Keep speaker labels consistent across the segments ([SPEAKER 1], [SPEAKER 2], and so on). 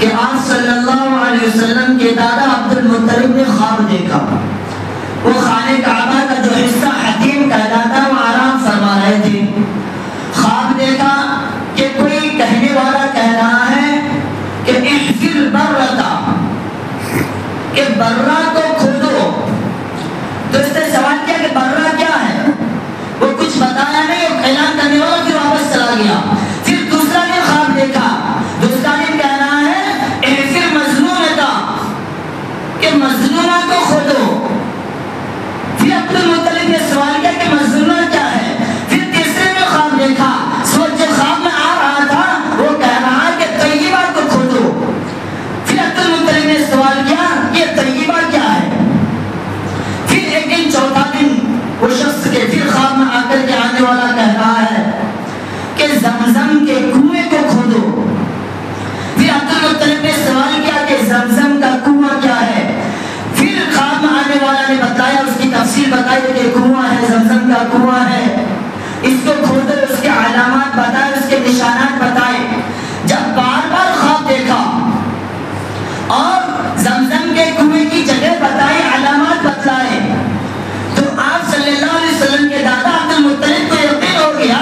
[SPEAKER 1] کہ آپ صلی اللہ علیہ وسلم کے دادا عبد المطلب نے خواب دیکھا، وہ خانہ کعبہ کا جو حصہ حتیم کہلاتا وہ آرام فرما رہے تھے۔ خواب دیکھا کہ کوئی کہنے والا کہہ رہا ہے کہ احفر برتا، کہ برہ کو کھودو۔ تو اس نے سوال کیا کہ برہ کیا ہے؟ وہ کچھ بتایا نہیں، وہ اعلان کرنے والا پھر واپس چلا گیا۔ پھر دوسرا نے خواب دیکھا، دوسرا نے کہہ رہا ہے احفر مظلومتا، کہ مظلومہ کو کھودو۔ پھر عبد المطلب نے سوال کیا کہ مظلومہ کیا ہے؟ پھر تیسرے نے خواب دیکھا، سوچ جو خواب میں آ رہا تھا وہ کہہ رہا کہ طیبہ کو کھودو۔ پھر عبد المطلب نے سوال کیا یہ طیبہ کیا ہے؟ پھر ایک دن چوتھا دن وہ شخص کے پھر خواب میں آ کر کے آنے والا کہہ رہا ہے کہ زمزم کے کنویں کو کھودو۔ پھر عبد المطلب نے سوال کیا کہ زمزم کا کنواں کیا ہے؟ پھر خواب میں آنے والا نے بتایا، اس کی تفصیل بتائی کہ کنواں ہے، زمزم کا کنواں ہے، اس کو کھودو، اس کے علامات بتائے، اس کے نشانات بتائے۔ جب بار بار خواب دیکھا اور زمزم کے کنویں کی جگہ بتائی، علامات بتلائے، تو آپ صلی اللہ علیہ وسلم کے دادا عبد المطلب کو یقین ہو گیا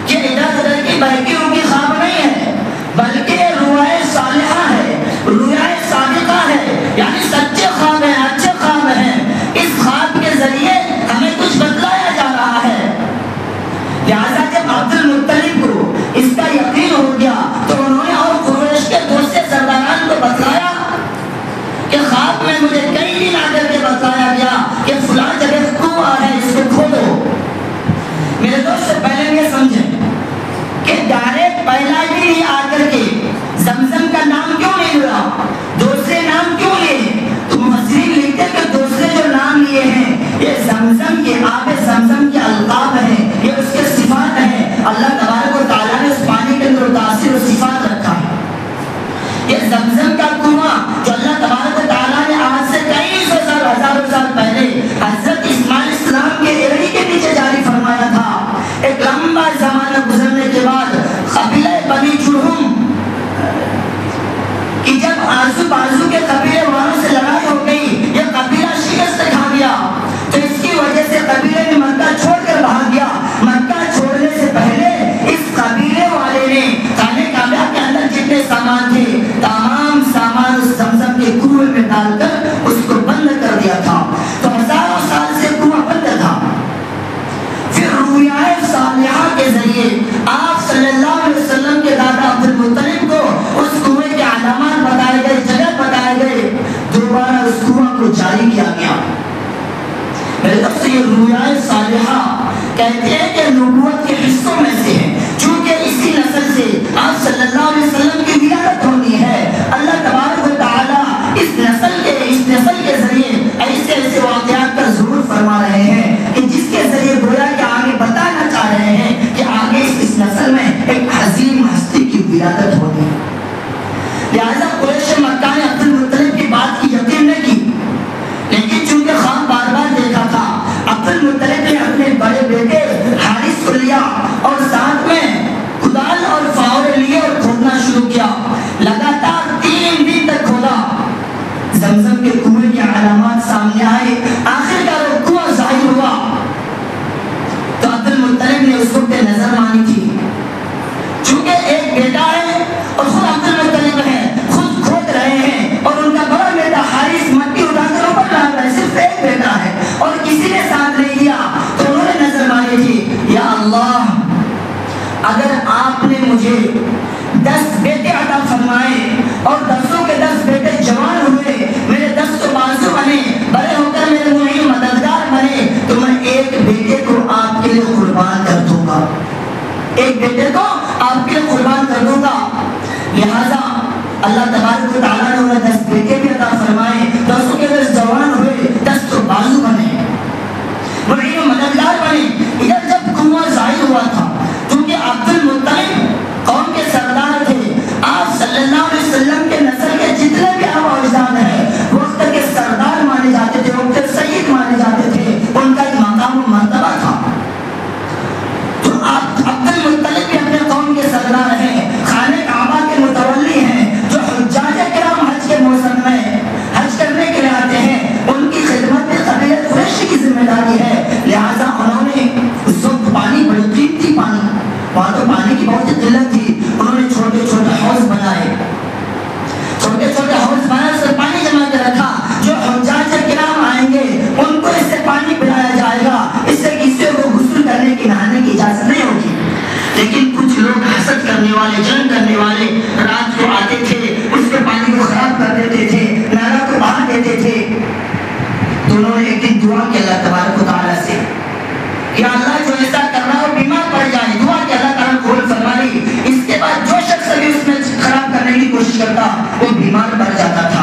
[SPEAKER 1] کہ ادھر ادھر کی بہکیوں کی خواب نہیں ہے، بلکہ رؤیا صالحہ ہے، رؤیا صادقہ ہے، یعنی سچے خواب ہیں، اچھے خواب ہیں۔ اس خواب کے ذریعے ہمیں کچھ بتلایا جا رہا ہے۔ لہٰذا جب عبد المطلب کو اس کا یقین ہو گیا تو انہوں نے اور قریش کے دوسرے سرداران کو بتلایا کہ خواب میں مجھے کئی دن آ کر کے بتایا گیا کہ فلاں جگہ کنواں ہے، اس کو کھودو۔ میرے دوست سے پہلے یہ سمجھیں کہ ڈائریکٹ پہلا دن ہی آ کر کے زمزم کا نام کیوں نہیں لیا، دوسرے نام کیوں لیے؟ تو مفسرین لکھتے کہ دوسرے جو نام لیے ہیں یہ زمزم کے آب زمزم کے القاب ہیں، یہ اس کے صفات ہیں۔ اللہ تبارک و تعالیٰ نے اس پانی کے اندر تاثیر و صفات رکھا ہے۔ یہ زمزم کا کنواں جو اللہ تبارک و تعالیٰ نے آج سے کئی سو سال، ہزاروں سال پہلے حضرت اسماعیل السلام کے ایڑی کے نیچے جاری فرمایا تھا، ایک لمبا زمانہ گزرنے کے بعد قبیلہ بنی جرہم کہ جب آزو بازو کے قبیلے والوں سے لڑائی ہو گئی، یہ قبیلہ شکست کھا گیا، تو اس کی وجہ سے قبیلے نے مکہ چھوڑ کر بھاگ گیا۔ مکہ چھوڑنے سے پہلے اس قبیلے والے نے خانہ کعبہ کے اندر جتنے سامان تھے تمام سامان اس زمزم کے کنویں میں ڈال کر اس کو بند کر دیا تھا، تو ہزاروں سال سے کنواں بند تھا۔ پھر رؤیا صالحہ کے ذریعے آپ صلی اللہ علیہ وسلم کے دادا عبد المطلب کو اس کنویں کے علامات بتائے گئے، جگہ بتائے گئے، دوبارہ اس کنواں کو جاری کیا گیا۔ میرے دوست یہ رؤیا صالحہ کہتے ہیں کہ نبوت کے حصوں میں سے ہے، چونکہ اسی نسل سے آپ صلی اللہ علیہ وسلم کی ولادت ہونی ہے۔ اللہ تبارک و تعالیٰ اس نسل کے ذریعے ایسے ایسے واقعات کا ظہور فرما رہے ہیں کہ جس کے ذریعے گویا کہ آگے بتانا چاہ رہے ہیں کہ آگے اس نسل میں ایک عظیم ہستی کی ولادت ہونی ہے۔ لہٰذا قریش مکہ نے عبد المطلب کی بات کی یقین نہیں کی، لیکن چونکہ خواب بار بار دیکھا تھا، عبد المطلب نے اپنے بڑے بیٹے حارث کو لیا اور ساتھ میں کدال اور فاورے لیے اور کھودنا شروع کیا۔ لگاتار 3 دن تک کھودا، زمزم کے کنویں کے علامات سامنے آئے، آخر کار وہ کنواں ظاہر ہوا۔ تو عبد المطلب نے اس وقت نظر مانی تھی، چونکہ ایک بیٹا ہے اور خود عبد المطلب ہے، خود کھود رہے ہیں، اور ان کا بڑا بیٹا حارث مٹی اٹھا کر اوپر ڈال رہا ہے، صرف ایک بیٹا ہے اور کسی نے ساتھ نہیں دیا۔ تو انہوں نے نظر مانی تھی، یا اللہ اگر آپ نے مجھے 10 بیٹے عطا فرمائے اور 10 کے 10 بیٹے جوان ہوئے، میرے 10 بازو بنے، بڑے ہو کر میرے معین مددگار بنے، تو میں ایک بیٹے کو آپ کے لیے قربان کر دوں گا، ایک بیٹے کو آپ کے لیے قربان کر دوں گا۔ لہٰذا اللہ تبارک و تعالیٰ نے انہیں 10 بیٹے بھی عطا فرمائے، 10 کے 10 جوان ہوئے، 10 بازو بنے، معین مددگار بنے۔ ادھر جب کنواں ظاہر ہوا تھا، کیونکہ عبد المطلب قوم کے سردار تھے، آپ صلی اللہ علیہ وسلم کے نسل کے جتنے بھی آبا اجداد ہیں وقت کے سردار مانے جاتے تھے، وقت کے سید مانے جاتے تھے، ان کا ایک مقام و مرتبہ تھا۔ تو آپ عبد المطلب بھی اپنے قوم کے سردار ہیں، خانہ کعبہ کے متولی ہیں، جو حجاج کی بہت قلت تھی، انہوں نے چھوٹے چھوٹے حوض بنائے، چھوٹے چھوٹے حوض بنا سے پانی جمع کر رکھا، جو حجاج کرام آئیں گے ان کو اس سے پانی پلایا جائے گا، اس سے کسی کو غسل کرنے کی نہانے کی اجازت نہیں ہوگی۔ لیکن کچھ لوگ حسد کرنے والے، جنگ کرنے والے رات کو آتے تھے، اس کے پانی کو خراب کر دیتے تھے، نالا کو بہا دیتے تھے۔ تو انہوں نے ایک دن دعا کی اللہ تبارک و تعالیٰ سے کہ اللہ جو ایسا کر رہا ہے بیمار پڑ جائے، دعا کہ اللہ تعالیٰ قبول فرما لی۔ اس کے بعد جو شخص بھی اس میں خراب کرنے کی کوشش کرتا وہ بیمار پڑ جاتا تھا۔